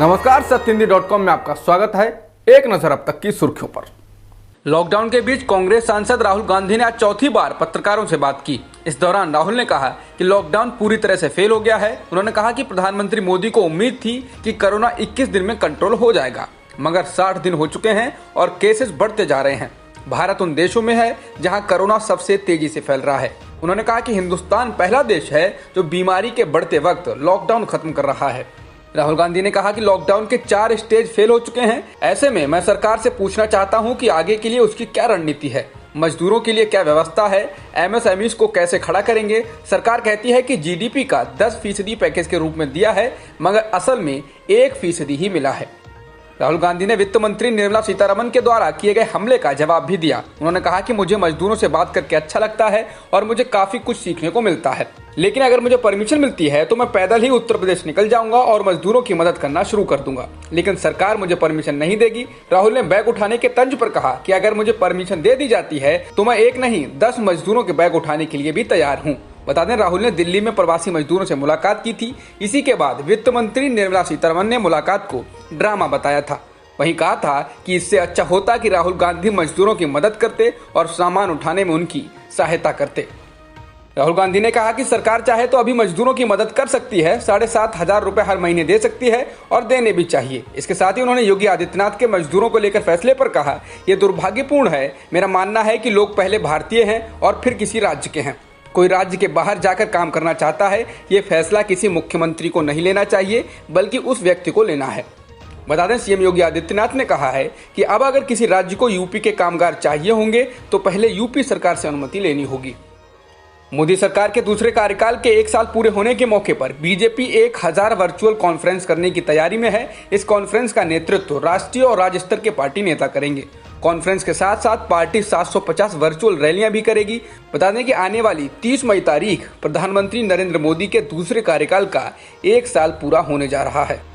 नमस्कार, सत्यहिंदी.com में आपका स्वागत है। एक नजर अब तक की सुर्खियों पर। लॉकडाउन के बीच कांग्रेस सांसद राहुल गांधी ने आज चौथी बार पत्रकारों से बात की। इस दौरान राहुल ने कहा कि लॉकडाउन पूरी तरह से फेल हो गया है। उन्होंने कहा कि प्रधानमंत्री मोदी को उम्मीद थी कि कोरोना 21 दिन में कंट्रोल हो जाएगा, मगर 60 दिन हो चुके हैं और केसेस बढ़ते जा रहे हैं। भारत उन देशों में है जहां कोरोना सबसे तेजी से फैल रहा है। उन्होंने कहा कि हिंदुस्तान पहला देश है जो बीमारी के बढ़ते वक्त लॉकडाउन खत्म कर रहा है। राहुल गांधी ने कहा कि लॉकडाउन के 4 स्टेज फेल हो चुके हैं। ऐसे में मैं सरकार से पूछना चाहता हूं कि आगे के लिए उसकी क्या रणनीति है, मजदूरों के लिए क्या व्यवस्था है, एमएसएमईज को कैसे खड़ा करेंगे। सरकार कहती है कि जीडीपी का 10% पैकेज के रूप में दिया है, मगर असल में 1% ही मिला है। राहुल गांधी ने वित्त मंत्री निर्मला सीतारमण के द्वारा किए गए हमले का जवाब भी दिया। उन्होंने कहा कि मुझे मजदूरों से बात करके अच्छा लगता है और मुझे काफी कुछ सीखने को मिलता है, लेकिन अगर मुझे परमिशन मिलती है तो मैं पैदल ही उत्तर प्रदेश निकल जाऊंगा और मजदूरों की मदद करना शुरू कर दूंगा, लेकिन सरकार मुझे परमिशन नहीं देगी। राहुल ने बैग उठाने के तंज पर कहा कि अगर मुझे परमिशन दे दी जाती है तो मैं 1 नहीं 10 मजदूरों के बैग उठाने के लिए भी तैयार हूँ। बता दें, राहुल ने दिल्ली में प्रवासी मजदूरों से मुलाकात की थी। इसी के बाद वित्त मंत्री निर्मला सीतारमण ने मुलाकात को ड्रामा बताया था। वहीं कहा था कि इससे अच्छा होता कि राहुल गांधी मजदूरों की मदद करते और सामान उठाने में उनकी सहायता करते। राहुल गांधी ने कहा कि सरकार चाहे तो अभी मजदूरों की मदद कर सकती है, 7,500 रुपए हर महीने दे सकती है और देने भी चाहिए। इसके साथ ही उन्होंने योगी आदित्यनाथ के मजदूरों को लेकर फैसले पर कहा, यह दुर्भाग्यपूर्ण है। मेरा मानना है कि लोग पहले भारतीय हैं और फिर किसी राज्य के हैं। कोई राज्य के बाहर जाकर काम करना चाहता है, ये फैसला किसी मुख्यमंत्री को नहीं लेना चाहिए, बल्कि उस व्यक्ति को लेना है। बता दें, सीएम योगी आदित्यनाथ ने कहा है कि अब अगर किसी राज्य को यूपी के कामगार चाहिए होंगे तो पहले यूपी सरकार से अनुमति लेनी होगी। मोदी सरकार के दूसरे कार्यकाल के 1 साल पूरे होने के मौके पर बीजेपी 1000 वर्चुअल कॉन्फ्रेंस करने की तैयारी में है। इस कॉन्फ्रेंस का नेतृत्व राष्ट्रीय और राज्य स्तर के पार्टी नेता करेंगे। कॉन्फ्रेंस के साथ साथ पार्टी 750 वर्चुअल रैलियां भी करेगी। बता दें कि आने वाली 30 मई तारीख प्रधानमंत्री नरेंद्र मोदी के दूसरे कार्यकाल का 1 साल पूरा होने जा रहा है।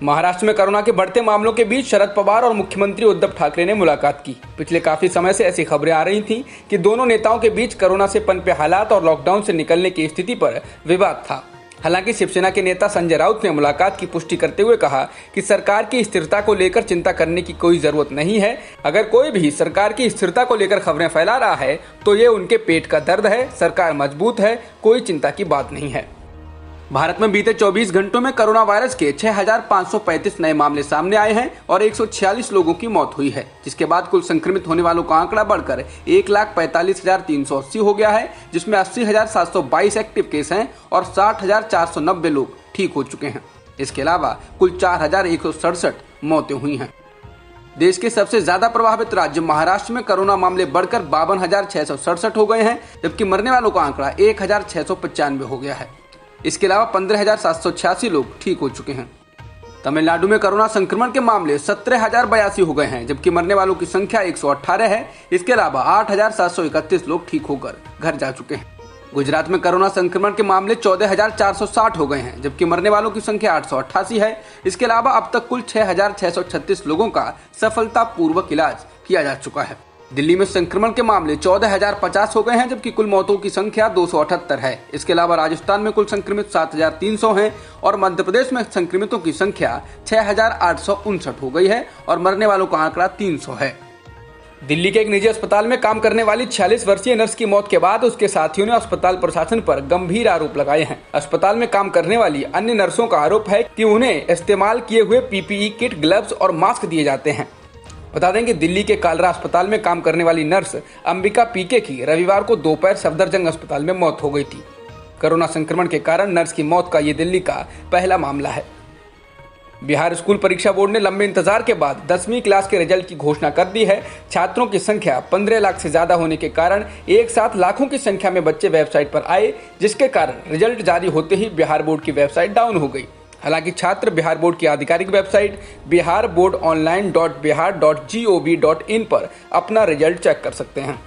महाराष्ट्र में कोरोना के बढ़ते मामलों के बीच शरद पवार और मुख्यमंत्री उद्धव ठाकरे ने मुलाकात की। पिछले काफी समय से ऐसी खबरें आ रही थीं कि दोनों नेताओं के बीच कोरोना से पनपे हालात और लॉकडाउन से निकलने की स्थिति पर विवाद था। हालांकि शिवसेना के नेता संजय राउत ने मुलाकात की पुष्टि करते हुए कहा कि सरकार की स्थिरता को लेकर चिंता करने की कोई जरूरत नहीं है। अगर कोई भी सरकार की स्थिरता को लेकर खबरें फैला रहा है तो ये उनके पेट का दर्द है। सरकार मजबूत है, कोई चिंता की बात नहीं है। भारत में बीते 24 घंटों में कोरोना वायरस के 6,535 नए मामले सामने आए हैं और 146 लोगों की मौत हुई है, जिसके बाद कुल संक्रमित होने वालों का आंकड़ा बढ़कर 1,45,380 हो गया है, जिसमें 80,722 एक्टिव केस हैं और 60,490 लोग ठीक हो चुके हैं। इसके अलावा कुल 4,167 मौतें हुई हैं। देश के सबसे ज्यादा प्रभावित राज्य महाराष्ट्र में कोरोना मामले बढ़कर 52,667 हो गए हैं, जबकि मरने वालों का आंकड़ा 1,695 हो गया है। इसके अलावा 15,786 लोग ठीक हो चुके हैं। तमिलनाडु में कोरोना संक्रमण के मामले 17,082 हो गए हैं, जबकि मरने वालों की संख्या 118 है। इसके अलावा 8,731 लोग ठीक होकर घर जा चुके हैं। गुजरात में कोरोना संक्रमण के मामले 14,460 हो गए हैं, जबकि मरने वालों की संख्या 888 है। इसके अलावा अब तक कुल 6,636 लोगों का सफलतापूर्वक इलाज किया जा चुका है। दिल्ली में संक्रमण के मामले 14,050 हो गए हैं, जबकि कुल मौतों की संख्या 278 है। इसके अलावा राजस्थान में कुल संक्रमित 7,300 हैं और मध्य प्रदेश में संक्रमितों की संख्या 6,859 हो गई है और मरने वालों का आंकड़ा 300 है। दिल्ली के एक निजी अस्पताल में काम करने वाली 46 वर्षीय नर्स की मौत के बाद उसके साथियों ने अस्पताल प्रशासन पर गंभीर आरोप लगाए हैं। अस्पताल में काम करने वाली अन्य नर्सों का आरोप है कि उन्हें इस्तेमाल किए हुए पीपीई किट, ग्लव्स और मास्क दिए जाते हैं। बता दें कि दिल्ली के कालरा अस्पताल में काम करने वाली नर्स अंबिका पीके की रविवार को दोपहर सफदरजंग अस्पताल में मौत हो गई थी। कोरोना संक्रमण के कारण नर्स की मौत का ये दिल्ली का पहला मामला है। बिहार स्कूल परीक्षा बोर्ड ने लंबे इंतजार के बाद 10वीं क्लास के रिजल्ट की घोषणा कर दी है। छात्रों की संख्या 15 लाख से ज्यादा होने के कारण एक साथ लाखों की संख्या में बच्चे वेबसाइट पर आए, जिसके कारण रिजल्ट जारी होते ही बिहार बोर्ड की वेबसाइट डाउन हो गई। हालांकि छात्र बिहार बोर्ड की आधिकारिक वेबसाइट biharboardonline.bihar.gov.in पर अपना रिजल्ट चेक कर सकते हैं।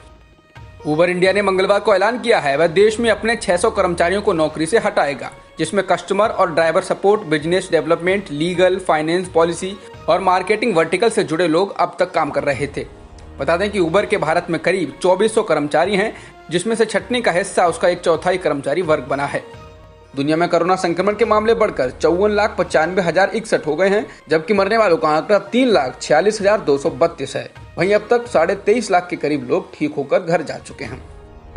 उबर इंडिया ने मंगलवार को ऐलान किया है वह देश में अपने 600 कर्मचारियों को नौकरी से हटाएगा, जिसमें कस्टमर और driver support, business development, legal, finance, policy और मार्केटिंग वर्टिकल से जुड़े लोग अब तक काम कर रहे थे। बता दें कि उबर के भारत में करीब 2400 कर्मचारी हैं, जिसमें से छटनी का हिस्सा उसका 1/4 कर्मचारी वर्ग बना है। दुनिया में कोरोना संक्रमण के मामले बढ़कर 54,95,061 हो गए हैं, जबकि मरने वालों का आंकड़ा 3,46,232 है। वहीं अब तक 23.5 लाख के करीब लोग ठीक होकर घर जा चुके हैं।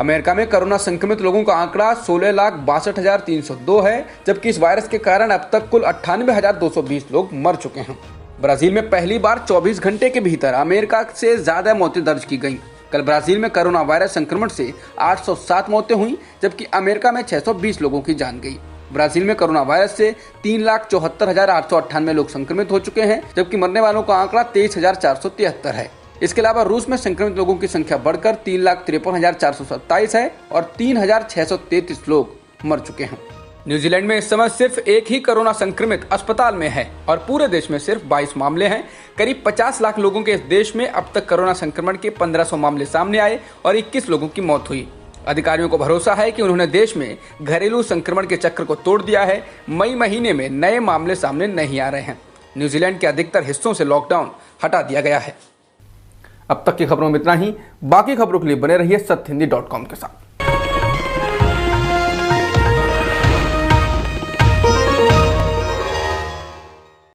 अमेरिका में कोरोना संक्रमित लोगों का आंकड़ा 16,62,302 है, जबकि इस वायरस के कारण अब तक कुल 98,220 लोग मर चुके हैं। ब्राजील में पहली बार 24 घंटे के भीतर अमेरिका से ज्यादा मौतें दर्ज की गईं। कल ब्राजील में कोरोना वायरस संक्रमण से 807 मौतें हुई, जबकि अमेरिका में 620 लोगों की जान गई। ब्राजील में कोरोना वायरस से 3,74,898 लोग संक्रमित हो चुके हैं, जबकि मरने वालों का आंकड़ा 23,473 है। इसके अलावा रूस में संक्रमित लोगों की संख्या बढ़कर 3,53,427 है और 3,633 लोग मर चुके हैं। न्यूजीलैंड में इस समय सिर्फ एक ही कोरोना संक्रमित अस्पताल में है और पूरे देश में सिर्फ 22 मामले हैं। करीब 50 लाख लोगों के इस देश में अब तक कोरोना संक्रमण के 1500 मामले सामने आए और 21 लोगों की मौत हुई। अधिकारियों को भरोसा है कि उन्होंने देश में घरेलू संक्रमण के चक्र को तोड़ दिया है। मई महीने में नए मामले सामने नहीं आ रहे हैं। न्यूजीलैंड के अधिकतर हिस्सों से लॉकडाउन हटा दिया गया है। अब तक की खबरों में इतना ही। बाकी खबरों के लिए बने रहिए सत्यहिंदी.com के साथ।